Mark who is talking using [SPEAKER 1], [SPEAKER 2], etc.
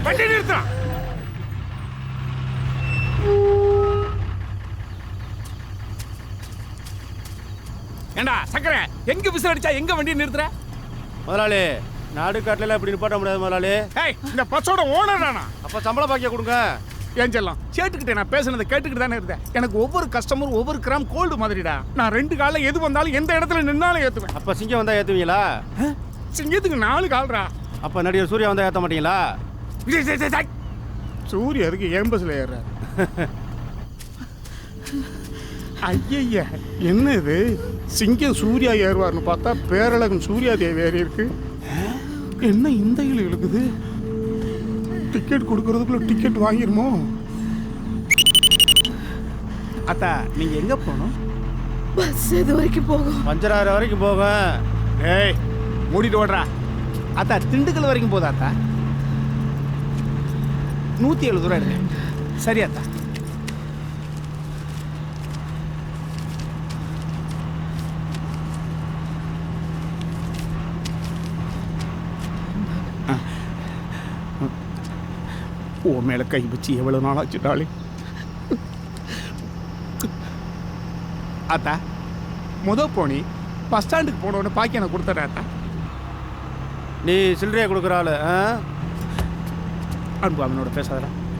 [SPEAKER 1] வண்டி நிறுத்துறான். ஏண்டா சக்கரை, எங்க விசில் அடிச்சா எங்க வண்டி நிறுத்துற?
[SPEAKER 2] முதலாளி, நாடுகாட்டில இப்படி நிப்பாட்ட முடியாது முதலாளி.
[SPEAKER 1] ஏய், இந்த பஸ்ஸோட ஓனர் தானா?
[SPEAKER 2] அப்ப சம்பள பாக்கிய கொடுங்க.
[SPEAKER 1] ஏன் செல்லம், சேட்டுக்கிட்டே நான் பேசுனதை கேட்டுக்கிட்டு தானே இருந்தேன். எனக்கு ஒவ்வொரு கஸ்டமரும் ஒவ்வொரு கிராம் கோல்டு மாதிரிடா. நான் 2 கால்ல எது வந்தாலும் எந்த இடத்துல நின்னாலும் ஏத்துவேன்.
[SPEAKER 2] அப்ப சிங்கம் வந்தா ஏத்துவீங்களா?
[SPEAKER 1] சிங்கத்துக்கு 4 கால்ரா.
[SPEAKER 2] அப்ப நடிகர் சூர்யா வந்தா ஏத்த மாட்டீங்களா?
[SPEAKER 1] சூர்யா இருக்கு என் பஸ்ல ஏறுறாரு. ஐய, என்ன இது? சிங்கம் சூர்யா ஏறுவார்னு பார்த்தா பேரழகன் சூர்யா தேவி ஏறி இருக்கு. என்ன இந்த இழு இழுக்குது? டிக்கெட் கொடுக்கறதுக்குள்ள டிக்கெட் வாங்கிருமோ? அத்தா, நீங்க எங்க போகணும்?
[SPEAKER 3] பஸ் இது வரைக்கும் போகும்.
[SPEAKER 2] பஞ்சராறு வரைக்கும் போகும்.
[SPEAKER 1] ஏய், மூடிட்டு ஓடுறா. அத்தா, திண்டுக்கல் வரைக்கும் போதா அத்தா? 170 ரூபா எடுங்க. சரி அத்தா. உன் மேல கை வச்சு எவ்வளவு நாள் ஆச்சுட்டாலே. அத்தா, போனி பஸ் ஸ்டாண்டுக்கு போனோன்னு பாக்கி எனக்கு கொடுத்துட்றேன் அத்தா.
[SPEAKER 2] நீ சில்லறையா கொடுக்குற ஆளு.
[SPEAKER 1] அன்பு அவனோட பேசாதடா.